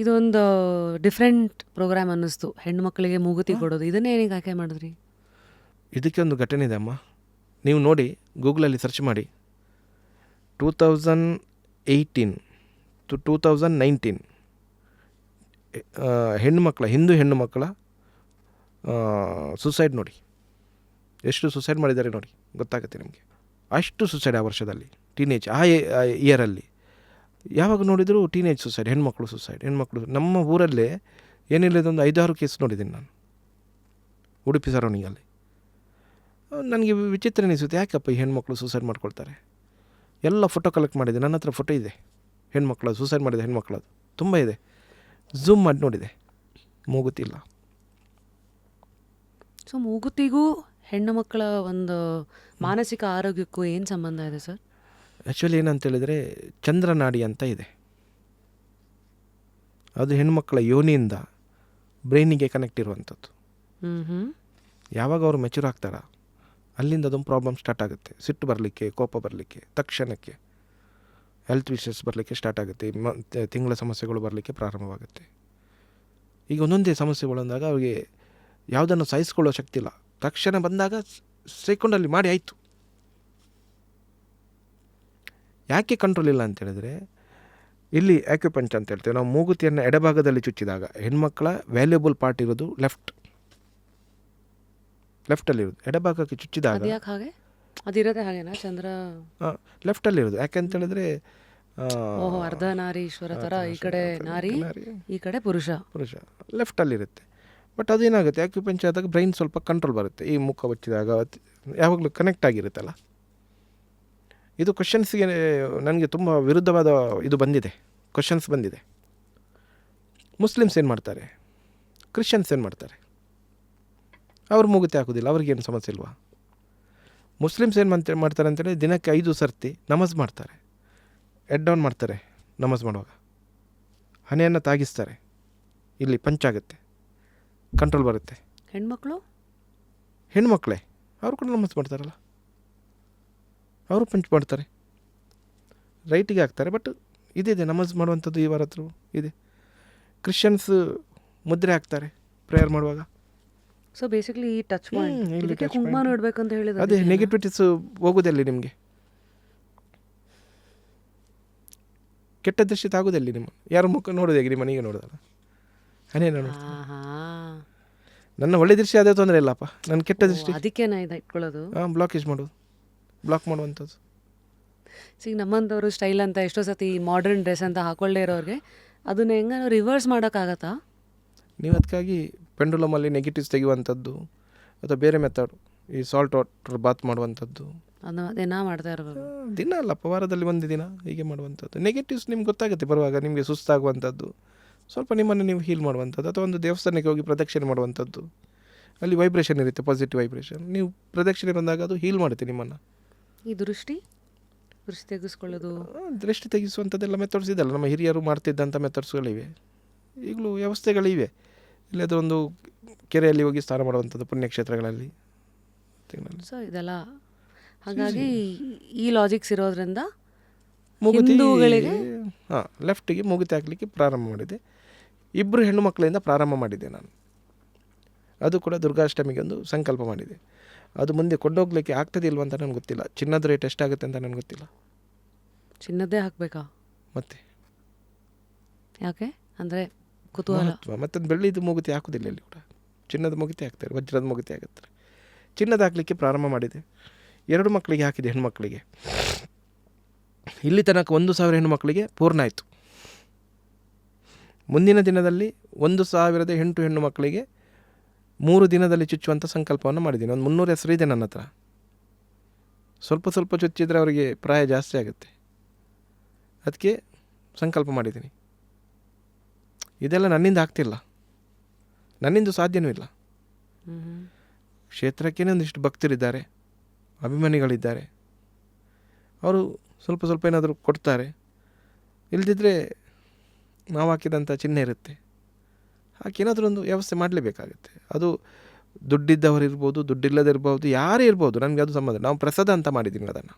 ಇದೊಂದು different program ಅನ್ನಿಸ್ತು, ಹೆಣ್ಮಕ್ಳಿಗೆ ಮೂಗುತಿ ಕೊಡೋದು. ಇದನ್ನೇ ಏನಕ್ಕೆ ಆಯ್ಕೆ ಮಾಡಿದ್ರಿ? ಇದಕ್ಕೆ ಒಂದು ಘಟನೆ ಇದೆ ಅಮ್ಮ, ನೀವು ನೋಡಿ ಗೂಗಲಲ್ಲಿ ಸರ್ಚ್ ಮಾಡಿ. 2018 to 2019 ಹಿಂದೂ ಹೆಣ್ಣು ಮಕ್ಕಳ ಸುಸೈಡ್ ನೋಡಿ, ಎಷ್ಟು ಸುಸೈಡ್ ಮಾಡಿದ್ದಾರೆ ನೋಡಿ, ಗೊತ್ತಾಗುತ್ತೆ ನಿಮಗೆ. ಅಷ್ಟು ಸುಸೈಡ್ ಆ ವರ್ಷದಲ್ಲಿ, ಟೀನೇಜ್ ಆ ಇಯರಲ್ಲಿ ಯಾವಾಗ ನೋಡಿದರೂ ಟೀನೇಜ್ ಸುಸೈಡ್, ಹೆಣ್ಮಕ್ಳು. ನಮ್ಮ ಊರಲ್ಲೇ ಏನಿಲ್ಲದೊಂದು 5-6 ಕೇಸ್ ನೋಡಿದ್ದೀನಿ ನಾನು, ಉಡುಪಿ ಸರೌಂಡಿಂಗಲ್ಲಿ. ನನಗೆ ವಿಚಿತ್ರ ಅನಿಸುತ್ತೆ, ಯಾಕಪ್ಪ ಈ ಹೆಣ್ಮಕ್ಳು ಸೂಸೈಡ್ ಮಾಡ್ಕೊಳ್ತಾರೆ. ಎಲ್ಲ ಫೋಟೋ ಕಲೆಕ್ಟ್ ಮಾಡಿದೆ, ನನ್ನ ಹತ್ರ ಫೋಟೋ ಇದೆ ಹೆಣ್ಮಕ್ಳದ್ದು, ಸೂಸೈಡ್ ಮಾಡಿದೆ ಹೆಣ್ಮಕ್ಳದ್ದು ತುಂಬ ಇದೆ. ಝೂಮ್ ಮಾಡಿ ನೋಡಿದೆ, ಮೂಗುತ್ತಿಲ್ಲ. ಸೊ ಮೂಗುತಿಗೂ ಹೆಣ್ಣು ಮಕ್ಕಳ ಒಂದು ಮಾನಸಿಕ ಆರೋಗ್ಯಕ್ಕೂ ಏನು ಸಂಬಂಧ ಇದೆ ಸರ್? ಆ್ಯಕ್ಚುಲಿ ಏನಂತೇಳಿದರೆ, ಚಂದ್ರನಾಡಿ ಅಂತ ಇದೆ, ಅದು ಹೆಣ್ಮಕ್ಳ ಯೋನಿಯಿಂದ ಬ್ರೈನಿಗೆ ಕನೆಕ್ಟ್ ಇರುವಂಥದ್ದು. ಯಾವಾಗ ಅವರು ಮೆಚೂರ್ ಆಗ್ತಾರ ಅಲ್ಲಿಂದ ಅದೊಂದು ಪ್ರಾಬ್ಲಮ್ ಸ್ಟಾರ್ಟ್ ಆಗುತ್ತೆ. ಸಿಟ್ಟು ಬರಲಿಕ್ಕೆ, ಕೋಪ ಬರಲಿಕ್ಕೆ, ತಕ್ಷಣಕ್ಕೆ ಹೆಲ್ತ್ ಇಶ್ಯೂಸ್ ಬರಲಿಕ್ಕೆ ಸ್ಟಾರ್ಟ್ ಆಗುತ್ತೆ. ತಿಂಗಳ ಸಮಸ್ಯೆಗಳು ಬರಲಿಕ್ಕೆ ಪ್ರಾರಂಭವಾಗುತ್ತೆ. ಈಗ ಒಂದೊಂದೇ ಸಮಸ್ಯೆಗಳು ಅಂದಾಗ ಅವ್ರಿಗೆ ಯಾವುದನ್ನು ಸಹಿಸ್ಕೊಳ್ಳೋ ಶಕ್ತಿ ಇಲ್ಲ. ತಕ್ಷಣ ಬಂದಾಗ ಸೆಕೆಂಡಲ್ಲಿ ಮಾಡಿ ಆಯಿತು. ಯಾಕೆ ಕಂಟ್ರೋಲ್ ಇಲ್ಲ ಅಂತೇಳಿದರೆ, ಇಲ್ಲಿ ಆಕ್ಯುಪಂಚ್ ಅಂತ ಹೇಳ್ತೇವೆ ನಾವು. ಮೂಗುತಿಯನ್ನು ಎಡಭಾಗದಲ್ಲಿ ಚುಚ್ಚಿದಾಗ ಹೆಣ್ಮಕ್ಳ ವ್ಯಾಲ್ಯೂಬಲ್ ಪಾರ್ಟ್ ಇರೋದು ಲೆಫ್ಟಲ್ಲಿರೋದು. ಎಡಭಾಗಕ್ಕೆ ಚುಚ್ಚಿದಾಗ ಹಾಗೆ ಅದಿರೋದೇ ಹಾಗೇನಾ ಚಂದ್ರ? ಲೆಫ್ಟಲ್ಲಿರೋದು. ಯಾಕೆಂತೇಳಿದ್ರೆ ಅರ್ಧ ನಾರೀಶ್ವರ ಥರ, ಈ ಕಡೆ ನಾರಿ, ಈ ಕಡೆ ಪುರುಷ ಲೆಫ್ಟಲ್ಲಿರುತ್ತೆ. ಬಟ್ ಅದೇನಾಗುತ್ತೆ, ಆಕ್ಯುಪಂಚರ್ ಆದಾಗ ಬ್ರೈನ್ ಸ್ವಲ್ಪ ಕಂಟ್ರೋಲ್ ಬರುತ್ತೆ. ಈ ಮುಖ ಬಚ್ಚಿದಾಗ ಯಾವಾಗಲೂ ಕನೆಕ್ಟ್ ಆಗಿರುತ್ತಲ್ಲ. ಇದು ಕ್ವಶನ್ಸ್ಗೆ ನನಗೆ ತುಂಬ ವಿರುದ್ಧವಾದ ಇದು ಬಂದಿದೆ, ಕ್ವಶನ್ಸ್ ಬಂದಿದೆ. ಮುಸ್ಲಿಮ್ಸ್ ಏನು ಮಾಡ್ತಾರೆ, ಕ್ರಿಶ್ಚಿಯನ್ಸ್ ಏನು ಮಾಡ್ತಾರೆ? ಅವ್ರು ಮೂಗುತಿ ಹಾಕೋದಿಲ್ಲ, ಅವ್ರಿಗೇನು ಸಮಸ್ಯೆ ಇಲ್ವಾ? ಮುಸ್ಲಿಮ್ಸ್ ಏನು ಮಾಡ್ತಾರೆ ಅಂತೇಳಿ ದಿನಕ್ಕೆ 5 ಸರ್ತಿ ನಮಾಜ್ ಮಾಡ್ತಾರೆ, ಹೆಡ್ ಡೌನ್ ಮಾಡ್ತಾರೆ. ನಮಾಜ್ ಮಾಡುವಾಗ ಹಣೆಯನ್ನು ತಾಗಿಸ್ತಾರೆ, ಇಲ್ಲಿ ಪಂಚಾಗುತ್ತೆ, ಕಂಟ್ರೋಲ್ ಬರುತ್ತೆ. ಹೆಣ್ಮಕ್ಳೇ ಅವರು ಕೂಡ ನಮಾಜ್ ಮಾಡ್ತಾರಲ್ಲ, ಅವರು ಪಂಚ್ ಮಾಡ್ತಾರೆ, ರೈಟಿಗೆ ಹಾಕ್ತಾರೆ. ಬಟ್ ಇದಿದೆ ನಮಾಜ್ ಮಾಡುವಂಥದ್ದು ಈ ವಾರ ಹತ್ರ ಇದೆ. ಕ್ರಿಶ್ಚಿಯನ್ಸ್ ಮುದ್ರೆ ಹಾಕ್ತಾರೆ ಪ್ರೇಯರ್ ಮಾಡುವಾಗ. ಸೊ ಬೇಸಿಕಲಿ ಈ ಟಚ್ ಪಾಯಿಂಟ್ ಕುಂಕುಮ ನೋಡ್ಬೇಕಂತ ಹೇಳಿದ್ರೆ ಅದೇ ನೆಗೆಟಿವಿಟೀಸ್ ಹೋಗೋದಲ್ಲಿ, ನಿಮಗೆ ಕೆಟ್ಟ ದೃಷ್ಟಿ ತಾಗೋದಲ್ಲಿ. ನಿಮ್ಮ ಯಾರ ಮುಖ ನೋಡೋದು ಹೇಗೆ, ನಿಮ್ಮ ಮನೆಗೆ ನೋಡೋದಲ್ಲ, ಹನೇ ನೋಡೋದು. ನನ್ನ ಒಳ್ಳೆ ದೃಷ್ಟಿ ಅದೇ ತೊಂದರೆ ಇಲ್ಲಪ್ಪ, ನನ್ನ ಕೆಟ್ಟ ದೃಷ್ಟಿ ಅದಕ್ಕೆ ನಾ ಇದು ಇಟ್ಕೊಳ್ಳೋದು, ಬ್ಲಾಕ್ ಮಾಡುವಂಥದ್ದು. ಈಗ ನಮ್ಮಂಥವ್ರು ಸ್ಟೈಲ್ ಅಂತ ಎಷ್ಟೋ ಸತಿ ಮಾಡರ್ನ್ ಡ್ರೆಸ್ ಅಂತ ಹಾಕೊಳ್ಳೇ ಇರೋರಿಗೆ ಅದನ್ನ ಹೆಂಗ ರಿವರ್ಸ್ ಮಾಡೋಕ್ಕಾಗತ್ತಾ? ನೀವು ಅದಕ್ಕಾಗಿ ಪೆಂಡುಲಮಲ್ಲಿ ನೆಗೆಟಿವ್ಸ್ ತೆಗೆಯುವಂಥದ್ದು, ಅಥವಾ ಬೇರೆ ಮೆಥಡ್, ಈ ಸಾಲ್ಟ್ ವಾಟರ್ ಬಾತ್ ಮಾಡುವಂಥದ್ದು ದಿನ ಮಾಡ್ತಾ ಇರ್ಬೋದು. ದಿನ ಅಲ್ಲಪ್ಪ, ವಾರದಲ್ಲಿ 1 ದಿನ ಹೀಗೆ ಮಾಡುವಂಥದ್ದು. ನೆಗೆಟಿವ್ಸ್ ನಿಮ್ಗೆ ಗೊತ್ತಾಗುತ್ತೆ ಬರುವಾಗ, ನಿಮಗೆ ಸುಸ್ತಾಗುವಂಥದ್ದು, ಸ್ವಲ್ಪ ನಿಮ್ಮನ್ನು ನೀವು ಹೀಲ್ ಮಾಡುವಂಥದ್ದು. ಅಥವಾ ಒಂದು ದೇವಸ್ಥಾನಕ್ಕೆ ಹೋಗಿ ಪ್ರದಕ್ಷಿಣೆ ಮಾಡುವಂಥದ್ದು, ಅಲ್ಲಿ ವೈಬ್ರೇಷನ್ ಇರುತ್ತೆ, ಪಾಸಿಟಿವ್ ವೈಬ್ರೇಷನ್. ನೀವು ಪ್ರದಕ್ಷಿಣೆ ಬಂದಾಗ ಅದು ಹೀಲ್ ಮಾಡುತ್ತೆ ನಿಮ್ಮನ್ನು. ಈ ದೃಷ್ಟಿ ತೆಗೆಸ್ಕೊಳ್ಳೋದು, ದೃಷ್ಟಿ ತೆಗೆಸುವಂಥದ್ದೆಲ್ಲ ಮೆಥಡ್ಸ್ ಇದೆಲ್ಲ, ನಮ್ಮ ಹಿರಿಯರು ಮಾಡ್ತಿದ್ದಂಥ ಮೆಥಡ್ಸ್ಗಳಿವೆ, ಈಗಲೂ ವ್ಯವಸ್ಥೆಗಳಿವೆ. ಇಲ್ಲದ ಒಂದು ಕೆರೆಯಲ್ಲಿ ಹೋಗಿ ಸ್ನಾನ ಮಾಡುವಂಥದ್ದು, ಪುಣ್ಯಕ್ಷೇತ್ರಗಳಲ್ಲಿ. ಸೊ ಇದೆಲ್ಲ ಹಾಗಾಗಿ ಈ ಲಾಜಿಕ್ಸ್ ಇರೋದ್ರಿಂದ ಹಿಂದೂಗಳಿಗೆ ಲೆಫ್ಟಿಗೆ ಮೂಗುತಿ ಹಾಕಲಿಕ್ಕೆ ಪ್ರಾರಂಭ ಮಾಡಿದೆ. 2 ಹೆಣ್ಣು ಮಕ್ಕಳಿಂದ ಪ್ರಾರಂಭ ಮಾಡಿದೆ ನಾನು. ಅದು ಕೂಡ ದುರ್ಗಾಷ್ಟಮಿಗೆ ಒಂದು ಸಂಕಲ್ಪ ಮಾಡಿದೆ. ಅದು ಮುಂದೆ ಕೊಂಡೋಗ್ಲಿಕ್ಕೆ ಆಗ್ತದೆ ಇಲ್ವ ಅಂತ ನನಗೆ ಗೊತ್ತಿಲ್ಲ. ಚಿನ್ನದ ರೇಟ್ ಎಷ್ಟಾಗುತ್ತೆ ಅಂತ ನನಗೆ ಗೊತ್ತಿಲ್ಲ. ಚಿನ್ನದೇ ಹಾಕಬೇಕಾ ಮತ್ತೆ? ಯಾಕೆ ಅಂದರೆ ಕುತೂಹಲ. ಮತ್ತೊಂದು ಬೆಳ್ಳಿದು ಮೂಗುತಿ ಹಾಕೋದಿಲ್ಲ ಇಲ್ಲಿ ಕೂಡ, ಚಿನ್ನದ ಮೂಗುತಿ ಹಾಕ್ತಾರೆ, ವಜ್ರದ ಮೂಗುತಿ ಹಾಕುತ್ತಾರೆ. ಚಿನ್ನದ ಹಾಕಲಿಕ್ಕೆ ಪ್ರಾರಂಭ ಮಾಡಿದೆ. 2 ಮಕ್ಕಳಿಗೆ ಹಾಕಿದೆ, ಹೆಣ್ಮಕ್ಳಿಗೆ. ಇಲ್ಲಿ ತನಕ 1,000 ಹೆಣ್ಣುಮಕ್ಕಳಿಗೆ ಪೂರ್ಣ ಆಯಿತು. ಮುಂದಿನ ದಿನದಲ್ಲಿ 1,008 ಹೆಣ್ಣು ಮಕ್ಕಳಿಗೆ 3 ದಿನದಲ್ಲಿ ಚುಚ್ಚುವಂಥ ಸಂಕಲ್ಪವನ್ನು ಮಾಡಿದ್ದೀನಿ. ಒಂದು 300 ಹೆಸರು ಇದೆ ನನ್ನ ಹತ್ರ. ಸ್ವಲ್ಪ ಚುಚ್ಚಿದರೆ ಅವರಿಗೆ ಪ್ರಾಯ ಜಾಸ್ತಿ ಆಗುತ್ತೆ, ಅದಕ್ಕೆ ಸಂಕಲ್ಪ ಮಾಡಿದ್ದೀನಿ. ಇದೆಲ್ಲ ನನ್ನಿಂದ ಆಗ್ತಿಲ್ಲ, ನನ್ನಿಂದ ಸಾಧ್ಯವೂ ಇಲ್ಲ. ಕ್ಷೇತ್ರಕ್ಕೇನೆ ಒಂದಿಷ್ಟು ಭಕ್ತರಿದ್ದಾರೆ, ಅಭಿಮಾನಿಗಳಿದ್ದಾರೆ, ಅವರು ಸ್ವಲ್ಪ ಏನಾದರೂ ಕೊಡ್ತಾರೆ. ಇಲ್ಲದಿದ್ದರೆ ನಾವು ಹಾಕಿದಂಥ ಚಿಹ್ನೆ ಇರುತ್ತೆ, ಹಾಕೇನಾದರೂ ಒಂದು ವ್ಯವಸ್ಥೆ ಮಾಡಲೇಬೇಕಾಗುತ್ತೆ. ಅದು ದುಡ್ಡಿದ್ದವರು ಇರ್ಬೋದು, ದುಡ್ಡಿಲ್ಲದಿರ್ಬೋದು, ಯಾರೇ ಇರ್ಬೋದು, ನನಗೆ ಅದು ಸಂಬಂಧ. ನಾವು ಪ್ರಸಾದ ಅಂತ ಮಾಡಿದ್ದೀನಿ ಅದನ್ನು.